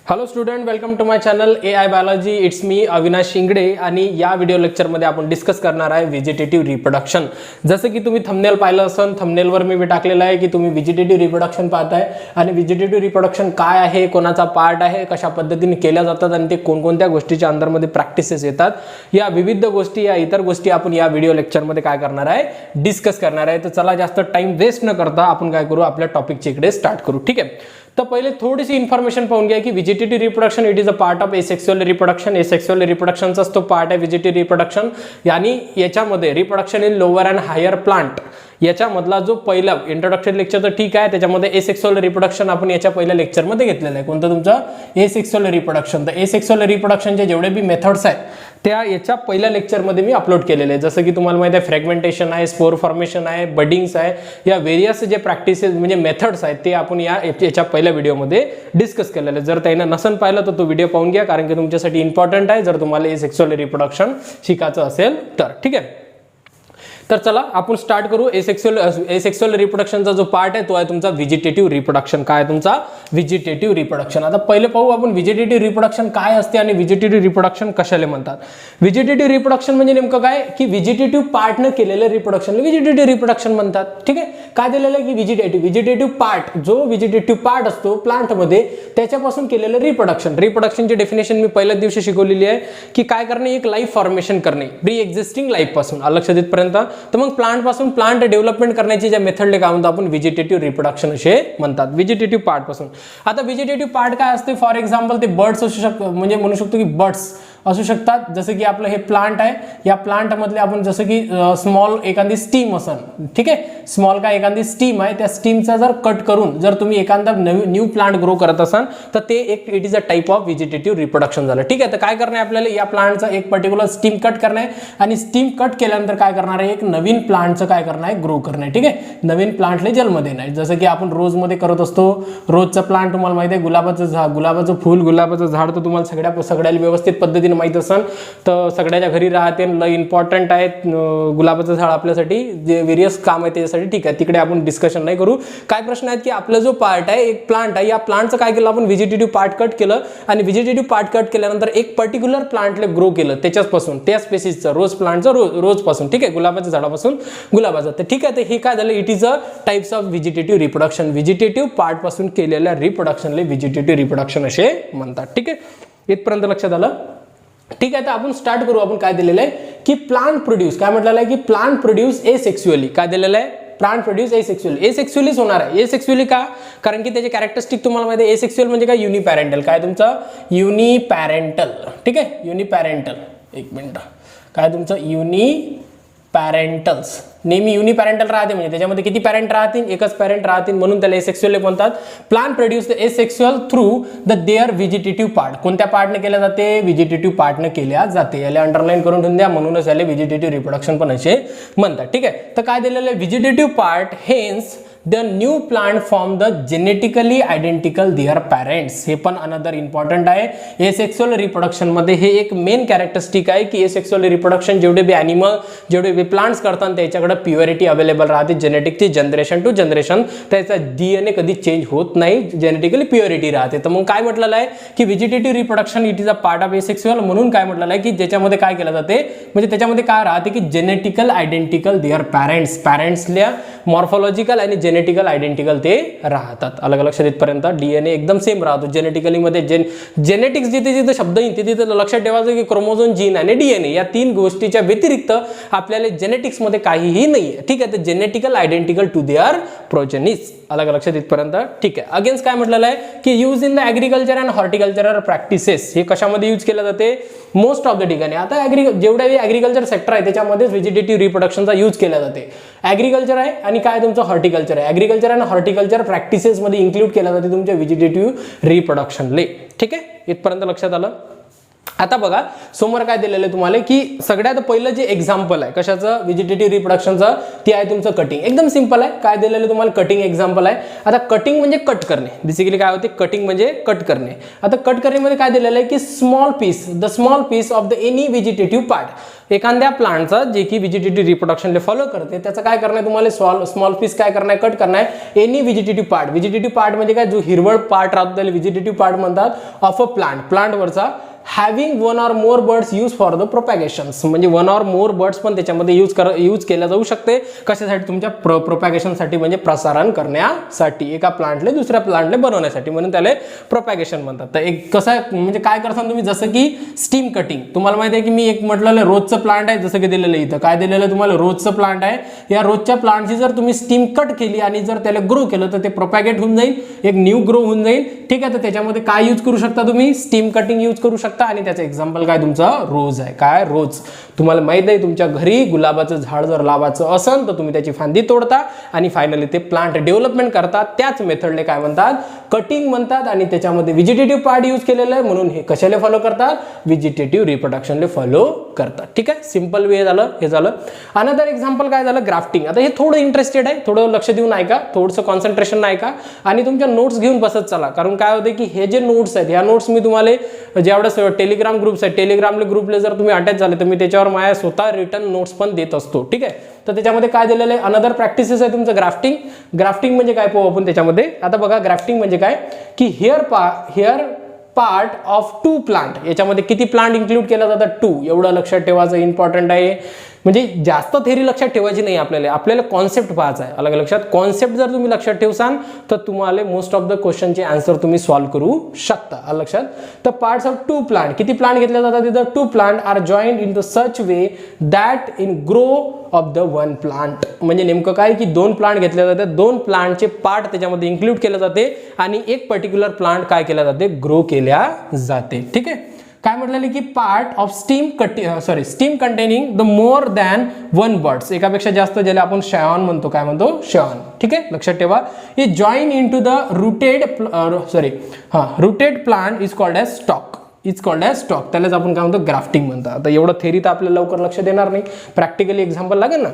Hello student, welcome to my channel AI biology. It's me Avinash Shingade आणि या video लेक्चरमध्ये आपण डिस्कस करणार आहे व्हेजिटेटिव्ह रिप्रोडक्शन. जसं की तुम्ही थंबनेल पाहिलं असेल, थंबनेलवर मी टाकलेलं आहे की तुम्ही व्हेजिटेटिव्ह रिप्रोडक्शन पाहताय आणि व्हेजिटेटिव्ह रिप्रोडक्शन काय आहे, कोणाचा पार्ट आहे, कशा पद्धतीने केल्या जातात आणि ते कोणकोणत्या गोष्टीच्या अंदरमध्ये प्रॅक्टिसेस येतात, या विविध गोष्टी, या इतर गोष्टी आपण या व्हिडिओ लेक्चरमध्ये काय करणार आहे, डिस्कस करणार आहे. तर चला जास्त टाइम वेस्ट न करता आपण काय करू, आपल्या टॉपिकच्या इकडे स्टार्ट करू. ठीक आहे. तर पहिले थोडीशी इन्फॉर्मेशन पाहून घ्या की vegetative reproduction it is a part of asexual reproduction. Asexual रिप्रोडक्शनचाच तो पार्ट आहे व्हेजिटेटिव्ह रिप्रोडक्शन. आणि याच्यामध्ये reproduction in lower and higher plant याच्यामधला जो पहिला इंट्रोडक्शन लेक्चर तर ठीक आहे, त्याच्यामध्ये एसेक्सुअल रिप्रोडक्शन आपण याच्या पहिल्या लेक्चरमध्ये घेतलेलं आहे. कोणतं तुमचं एसेक्सुअल रिप्रोडक्शन. तर एसेक्सुअल रिप्रोडक्शनचे जेवढे बी मेथड्स आहेत त्या याच्या पहिल्या लेक्चरमध्ये मी अपलोड केलेले आहे. जसं की तुम्हाला माहिती आहे फ्रॅगमेंटेशन आहे, स्पोर फॉर्मेशन आहे, बडिंग्स आहे, या व्हेरियस जे प्रॅक्टिसेस म्हणजे मेथड्स आहेत ते आपण याच्या पहिल्या व्हिडिओमध्ये डिस्कस केलेले. जर त्यानं नसन पाहिलं तर तो व्हिडिओ पाहून घ्या, कारण की तुमच्यासाठी इम्पॉर्टंट आहे जर तुम्हाला एसेक्सुअल रिप्रोडक्शन शिकायचं असेल तर. ठीक आहे. तर चला आपण स्टार्ट करू. एसेक्सुअल रिप्रोडक्शनचा जो पार्ट आहे तो आहे तुमचा व्हेजिटेटिव्ह रिप्रोडक्शन. काय तुमचा व्हेजिटेटिव्ह रिप्रोडक्शन. आता पहिले पाहू आपण व्हेजिटेटिव्ह रिप्रोडक्शन काय असते आणि व्हेजिटेटिव्ह रिप्रोडक्शन कशाला म्हणतात. व्हेजिटेटिव्ह रिप्रोडक्शन म्हणजे नेमकं काय की व्हेजिटेटिव्ह पार्टनं केलेलं रिप्रोडक्शन व्हेजिटेटिव्ह रिप्रोडक्शन म्हणतात. ठीक आहे. काय दिलेलं आहे की व्हेजिटेटिव्ह पार्ट, जो व्हेजिटेटिव्ह पार्ट असतो प्लांटमध्ये त्याच्यापासून केलेलं रिप्रोडक्शन. रिप्रोडक्शनची डेफिनेशन मी पहिल्याच दिवशी शिकवलेली आहे की काय करणे, एक लाईफ फॉर्मेशन करणे प्री एक्झिस्टिंग लाईफ पासून. लक्षात येतपर्यंत. तर मग प्लांट पासून प्लांट डेव्हलपमेंट करण्याची ज्या मेथडले काय म्हणतो आपण व्हेजिटेटिव्ह रिप्रोडक्शन असे म्हणतात. व्हेजिटेटिव्ह पार्ट पासून. आता व्हेजिटेटिव्ह पार्ट काय असते, फॉर एक्झाम्पल ते बर्ड्स असू शकतात, म्हणजे म्हणू शकतो की बर्ड्स असू शकतात. जसं की आपलं हे प्लांट आहे, या प्लांटमधले आपण जसं की स्मॉल एखादी स्टीम असन. ठीक आहे. स्मॉल काय एखादी स्टीम आहे, त्या स्टीमचा जर कट करून जर तुम्ही एखादा न्यू प्लांट ग्रो करत असाल तर ते एक it is a type of vegetative reproduction झालं. ठीक आहे. तर काय करणार आपल्याला, या प्लांटचा एक पर्टिक्युलर स्टीम कट करणार आहे आणि स्टीम कट केल्यानंतर काय करणार आहे, एक नवीन प्लांटचं काय करणार आहे, ग्रो करणार आहे. ठीक आहे. नवीन प्लांटला जन्म देणार आहे. जसं की आपण रोजमध्ये करत असतो. रोजचा प्लांट तुम्हाला माहिती आहे, गुलाबाचं फुल, गुलाबाचं झाड तर तुम्हाला सगळ्याला व्यवस्थित पद्धतीने माहित असेल. तर सगळ्याच्या घरी राहते, लय इम्पॉर्टंट आहे गुलाबाचं झाड आपल्यासाठी, जे व्हेरियस काम आहे त्याच्यासाठी. ठीक आहे. तिकडे आपण डिस्कशन नाही करू. काय प्रश्न आहेत की आपला जो पार्ट आहे, एक प्लांट आहे, या प्लांटचं काय केलं आपण, व्हेजिटेटिव्ह पार्ट कट केलं आणि व्हेजिटेटिव्ह पार्ट कट केल्यानंतर एक पर्टिक्युलर प्लांटला ग्रो केलं त्याच्यापासून, त्या स्पेसिसचं, रोज प्लांटचं रोज पासून. ठीक आहे. गुलाबाच्या झाडापासून गुलाबाचं. तर ठीक आहे. तर हे काय झालं, it is a types of vegetative reproduction. Vegetative part पासून केलेल्या रिप्रोडक्शनला व्हेजिटेटिव्ह रिप्रोडक्शन असे म्हणतात. ठीक आहे. इथपर्यंत लक्षात आलं. ठीक आहे. तर आपण स्टार्ट करू. आपण काय दिलेलं आहे की प्लांट प्रोड्यूस, काय म्हटलेलं आहे की प्लांट प्रोड्यूस एसेक्सुअली. काय दिलेलं आहे, प्लांट प्रोड्यूस एसेक्सुअली. एसेक्सुअलीच होणार आहे. एसेक्सुअली का, कारण की त्याचे कॅरेक्टरिस्टिक तुम्हाला माहिती आहे. एसेक्सुअल म्हणजे काय, युनिपॅरेंटल. काय तुमचं युनिपॅरेंटल. ठीक आहे. युनिपॅरेंटल. एक मिनिट. काय तुमचं युनिपॅरेंटल्स. नेहमी युनिपॅरेंटल राहते, म्हणजे त्याच्यामध्ये किती पॅरेंट राहतील, एकच पॅरेंट राहतील, म्हणून त्याला एसेक्सुअल म्हणतात. Plant produce the asexual through the there vegetative part. कोणत्या पार्टने केल्या जाते, व्हेजिटेटिव्ह पार्टने केल्या जाते. याला अंडरलाईन करून ठेवून द्या, म्हणूनच याला व्हेजिटेटिव्ह रिप्रोडक्शन पण असे म्हणतात. ठीक आहे. तर काय दिलेलं आहे, vegetative part hence the new plant form the genetically identical their parents. हे पण अनदर इम्पॉर्टंट आहे. एसेक्सुअल रिप्रोडक्शन मध्ये हे एक मेन कॅरेक्टरिस्टिक आहे की एसेक्सुअल रिप्रोडक्शन जेवढे बी ॲनिमल, जेवढे बी प्लांट्स करतात त्याच्याकडे प्युरिटी अवेलेबल राहते. जेनेटिकची जनरेशन टू जनरेशन त्याचा DNA कधी चेंज होत नाही, जेनेटिकली प्युरिटी राहते. तर मग काय म्हटलेलं आहे की vegetative reproduction it is a part of asexual. म्हणून काय म्हटलेलं आहे की ज्याच्यामध्ये काय केलं जाते, म्हणजे त्याच्यामध्ये काय राहते की जेनेटिकल आयडेंटिकल देअर पॅरेंट्स. पॅरेंट्सल्या मॉर्फॉलॉजिकल आणि जेनेटिकल आयडेंटिकल ते राहतात. अलग अलग शरीरपर्यंत DNA एकदम सेम राहतो. जेनेटिकली मध्ये जेनेटिक्स जिथे जिथे शब्द येईल तिथे लक्षात ठेवायचं की क्रोमोझोम, जीन आणि DNA या तीन गोष्टीच्या व्यतिरिक्त आपल्याला जेनेटिक्स मध्ये काहीही नाही. ठीक आहे. तर जेनेटिकल आयडेंटिकल टू देअर प्रोजेनिस. अलग लक्षात इथपर्यंत. ठीक आहे. अगेन्स्ट काय म्हटलेलं आहे की use in the agriculture and horticultural practices. हे कशामध्ये यूज केलं जाते, मोस्ट ऑफ द ठिकाणी. आता जेवढे ॲग्रिकल्चर सेक्टर आहे त्याच्यामध्ये व्हेजिटेटिव्ह रिप्रोडक्शनचा यूज केला जाते. ॲग्रिकल्चर आहे आणि काय तुमचं हॉर्टिकल्चर आहे. ॲग्रिकल्चर आणि हॉर्टिकल्चर प्रॅक्टिसेस मध्ये इन्क्लूड केला जाते तुमच्या व्हेजिटेटिव्ह रिप्रोडक्शनले. ठीक आहे. इथपर्यंत लक्षात आलं. आता बघा समोर काय दिलेलं आहे तुम्हाला की सगळ्यात पहिलं जे एक्झाम्पल आहे कशाचं व्हेजिटेटिव्ह रिप्रोडक्शनचं ते आहे तुमचं कटिंग. एकदम सिंपल आहे. काय दिलेलं आहे तुम्हाला कटिंग एक्झाम्पल आहे. आता कटिंग म्हणजे कट करणे. बेसिकली काय होते कटिंग म्हणजे कट करणे. आता कट करण्यामध्ये काय दिलेलं आहे की the small piece of the any vegetative part. एखाद्या प्लांटचा जे की व्हेजिटेटिव्ह रिप्रोडक्शनला फॉलो करते त्याचं काय करणं आहे तुम्हाला स्मॉल पीस काय करणं आहे कट करणं आहे any vegetative part. Vegetative part म्हणजे काय जो हिरवळ पार्ट राहतो त्याला व्हेजिटेटिव्ह पार्ट म्हणतात ऑफ अ प्लांटवरचा having one or more birds use for the propagations. म्हणजे वन ऑर मोर बर्ड्स पण त्याच्यामध्ये यूज केल्या जाऊ शकते. कशासाठी तुमच्या प्रोपॅगेशनसाठी म्हणजे प्रसारण करण्यासाठी एका प्लांटले दुसऱ्या प्लांटले बनवण्यासाठी म्हणून त्याला प्रोपॅगेशन म्हणतात. तर एक कसं म्हणजे काय करता तुम्ही जसं की स्टीम कटिंग. तुम्हाला माहिती आहे की मी एक म्हटलेलं रोजचं प्लांट आहे जसं की दिलेलं इथं काय दिलेलं आहे तुम्हाला रोजचं प्लांट आहे. या रोजच्या प्लांटची जर तुम्ही स्टीम कट केली आणि जर त्याला ग्रो केलं तर ते प्रोपॅगेट होऊन जाईल एक न्यू ग्रो होऊन जाईल. ठीक आहे. तर त्याच्यामध्ये काय यूज करू शकता तुम्ही स्टीम कटिंग यूज करू शकता. आणि त्याचं एक्झाम्पल काय तुमचा रोज आहे. काय रोज तुम्हाला माहित आहे तुमच्या घरी गुलाबाचं झाड जर लावायचं असेल तर तुम्ही त्याची फांदी तोडता आणि फायनली ते प्लांट डेव्हलपमेंट करतात. त्याच मेथडले काय म्हणतात कटिंग म्हणतात. आणि त्याच्यामध्ये व्हेजिटेटिव्ह पार्ट यूज केलेलं आहे म्हणून हे कशाला फॉलो करतात व्हेजिटेटिव्ह रिप्रोडक्शनला फॉलो करतात. ठीक आहे. सिंपल वे झालं हे झालं. अनदर एक्झाम्पल काय झालं ग्राफ्टिंग. आता हे थोडं इंटरेस्टेड आहे थोडं लक्ष देऊन ऐका थोडंसं कॉन्सन्ट्रेशन ऐका आणि तुमच्या नोट्स घेऊन बसत चला. कारण काय होते की हे जे नोट्स आहेत ह्या नोट्स मी तुम्हाला जेवढं टेलिग्राम ग्रुप्स आहेत टेलिग्रामले ग्रुपले जर तुम्ही अटॅच झाले तर मी त्याच्यावर माझ्या स्वतः रिटर्न नोट्स पण देत असतो. ठीक आहे. तर त्याच्यामध्ये काय दिलेलं आहे अनदर प्रॅक्टिसेस आहे तुमचं ग्राफ्टिंग म्हणजे काय पाहू आपण त्याच्यामध्ये. आता बघा ग्राफ्टिंग म्हणजे काय की here part of two plant. याच्यामध्ये किती प्लांट इन्क्लूड केला जातात 2. एवढं लक्षात ठेवायचं इम्पॉर्टंट आहे. म्हणजे जास्त थेरी लक्षात ठेवायची नाही आपल्याला कॉन्सेप्ट पाहायचा आहे. अलग लक्षात कॉन्सेप्ट जर तुम्ही लक्षात ठेवसान तर तुम्हाला मोस्ट ऑफ द क्वेश्चनचे आन्सर तुम्ही सॉल्व्ह करू शकता. अलग लक्षात. तर पार्ट्स ऑफ 2 प्लांट किती प्लांट घेतले जातात तिथं 2 plant are joined in the such way that in grow of the 1 plant. म्हणजे नेमकं काय की 2 प्लांट घेतले जातात 2 प्लांटचे पार्ट त्याच्यामध्ये इन्क्लूड केले जाते आणि एक पर्टिक्युलर प्लांट काय केला जाते ग्रो केल्या जाते. ठीक आहे. काय म्हटलेलं की part of steam containing the more than 1 birds. एकापेक्षा जास्त ज्याला आपण शॉन म्हणतो काय म्हणतो शॉन. ठीक आहे. लक्षात ठेवा हे join in to the rooted plant is called as stock. त्यालाच आपण काय म्हणतो ग्राफ्टिंग म्हणतात. आता एवढं थेरी तर आपल्याला लवकर लक्ष देणार नाही प्रॅक्टिकली एक्झाम्पल लागेल ना.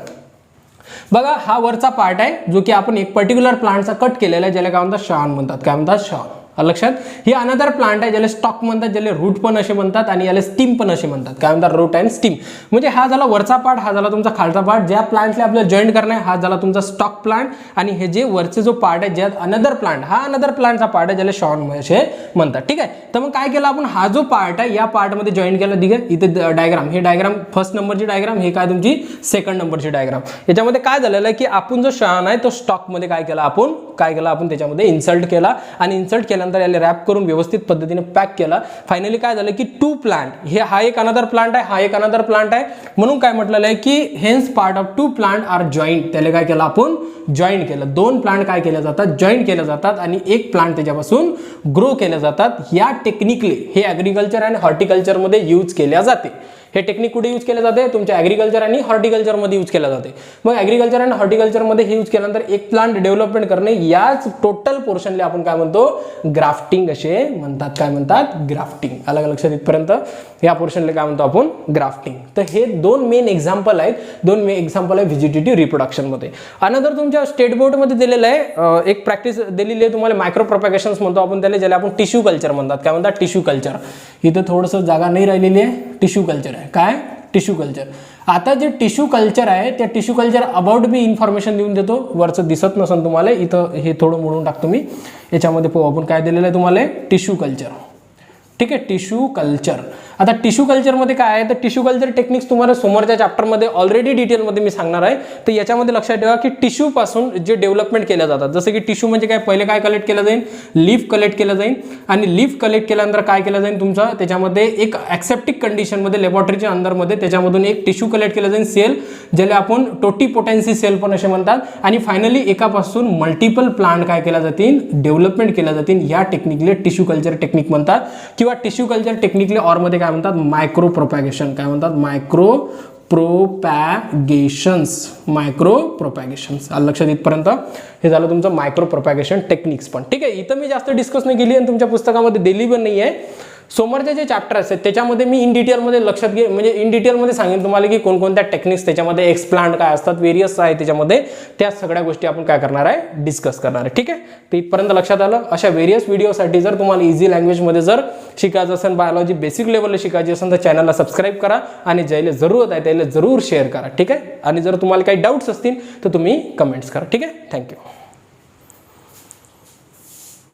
बघा हा वरचा पार्ट आहे जो की आपण एक पर्टिक्युलर प्लांटचा कट केलेला आहे ज्याला काय म्हणतात शॉन म्हणतात. काय म्हणतात शॉन. लक्षात. ही अनदर प्लांट आहे ज्याला स्टॉक म्हणतात ज्याला रूट पण असे म्हणतात आणि याला स्टीम पण असे म्हणतात. काय म्हणतात रूट अँड स्टीम. म्हणजे हा झाला वरचा पार्ट हा झाला तुमचा खालचा पार्ट. ज्या प्लांटला आपल्याला जॉईन करणं आहे हा झाला तुमचा स्टॉक प्लांट आणि हे जे वरचे जो पार्ट आहे ज्यात अनदर प्लांट हा अनदर प्लांटचा पार्ट आहे ज्याला शॉन असे म्हणतात. ठीक आहे. तर मग काय केलं आपण हा जो पार्ट आहे या पार्टमध्ये जॉईन केला. ठीक आहे. इथे डायग्राम हे डायग्राम फर्स्ट नंबरची डायग्राम हे काय तुमची सेकंड नंबरची डायग्राम. याच्यामध्ये काय झालेलं आहे की आपण जो शॉन आहे तो स्टॉकमध्ये काय केला आपण त्याच्यामध्ये इन्सर्ट केला आणि इन्सर्ट केल्यानंतर याला रॅप करून व्यवस्थित पद्धतीने पॅक केला. फायनली काय झालं की 2 प्लांट हा एक अनदर प्लांट आहे हा एक अनदर प्लांट आहे म्हणून काय म्हटलेलं आहे की hence part of 2 plant are joint. त्याला काय केलं आपण जॉईन केलं. 2 प्लांट काय केले जातात जॉईन केले जातात आणि एक प्लांट त्याच्यापासून ग्रो केले जातात. या टेक्निकली हे ॲग्रिकल्चर आणि हॉर्टिकल्चरमध्ये यूज केल्या जाते. हे टेक्निक कुठे यूज केले जाते तुमच्या ॲग्रिकल्चर आणि हॉर्टिकल्चरमध्ये यूज केलं जाते. मग ॲग्रिकल्चर आणि हॉर्टिकल्चरमध्ये हे यूज केल्यानंतर एक प्लांट डेव्हलपमेंट करणे याच टोटल पोर्शनला आपण काय म्हणतो ग्राफ्टिंग असे म्हणतात. काय म्हणतात ग्राफ्टिंग. अलग लक्षात इथपर्यंत या पोर्शनला काय म्हणतो आपण ग्राफ्टिंग. तर हे 2 मेन एक्झाम्पल आहेत. 2 मेन एक्झाम्पल आहे व्हेजिटेटिव्ह रिप्रोडक्शनमध्ये. अनदर तुमच्या स्टेट बोर्डमध्ये दिलेलं आहे एक प्रॅक्टिस दिलेली आहे तुम्हाला मायक्रो प्रोपॅगेशन्स म्हणतो आपण त्याला ज्याला आपण टिश्यू कल्चर म्हणतात. काय म्हणतात टिश्यू कल्चर. इथं थोडंसं जागा नाही राहिलेली आहे टिश्यू कल्चर आहे. काय टिश्यू कल्चर. आता जे टिश्यू कल्चर आहे त्या tissue culture about me information देऊन देतो. वरचं दिसत नसेल तुम्हाला इथं हे थोडं मोडून टाकतो मी. याच्यामध्ये पाहू आपण काय दिलेलं आहे तुम्हाला टिश्यू कल्चर. ठीक आहे. Tissue culture. आता टिश्यू कल्चरमध्ये काय आहे तर टिश्यू कल्चर टेक्निक्स तुम्हाला समोरच्या चॅप्टरमध्ये ऑलरेडी डिटेलमध्ये मी सांगणार आहे. तर याच्यामध्ये लक्षात ठेवा की टिश्यू पासून जे डेव्हलपमेंट केल्या जातात जसं की टिश्यू म्हणजे काय पहिले काय कलेक्ट केलं जाईल लीफ कलेक्ट केलं जाईल आणि लीफ कलेक्ट केल्यानंतर काय केलं जाईल तुमचा त्याच्यामध्ये एक ॲक्सेप्टिक कंडिशनमध्ये लॅबोरेटरीच्या अंदरमध्ये त्याच्यामधून एक टिश्यू कलेक्ट केलं जाईल सेल ज्याला आपण टोटीपोटेन्सी सेल पण असे म्हणतात. आणि फायनली एकापासून मल्टिपल प्लांट काय केल्या जातील डेव्हलपमेंट केल्या जातील. या टेक्निकले टिश्यू कल्चर टेक्निक म्हणतात किंवा टिश्यू कल्चर टेक्निकले ऑरमध्ये काय म्हणतात मायक्रो प्रोपॅगेशन. काय म्हणतात मायक्रो प्रोपॅगेशन्स. लक्षात इथपर्यंत हे झालं तुमचं मायक्रो प्रोपॅगेशन टेक्निक्स पण. ठीक आहे. इथं मी जास्त डिस्कस नाही केली आणि तुमच्या पुस्तकामध्ये दिली पण नाही आहे. समोरचे जे चॅप्टर्स आहेत त्याच्यामध्ये मी इन डिटेलमध्ये लक्षात म्हणजे इन डिटेलमध्ये सांगेन तुम्हाला की कोणकोणत्या टेक्निक्स त्याच्यामध्ये एक्सप्लांट काय असतात, व्हेरियस आहे त्याच्यामध्ये, त्या सगळ्या गोष्टी आपण काय करणार आहे, डिस्कस करणार आहे. ठीक आहे, तर इथपर्यंत लक्षात आलं. अशा व्हेरियस व्हिडिओसाठी जर तुम्हाला इझी लँग्वेजमध्ये जर शिकायचं असेल, बायोलॉजी बेसिक लेवलला शिकायची असेल तर चॅनलला सबस्क्राईब करा आणि ज्याला जरूरत आहे त्याला जरूर शेअर करा. ठीक आहे, आणि जर तुम्हाला काही डाऊट्स असतील तर तुम्ही कमेंट्स करा. ठीक आहे, थँक्यू.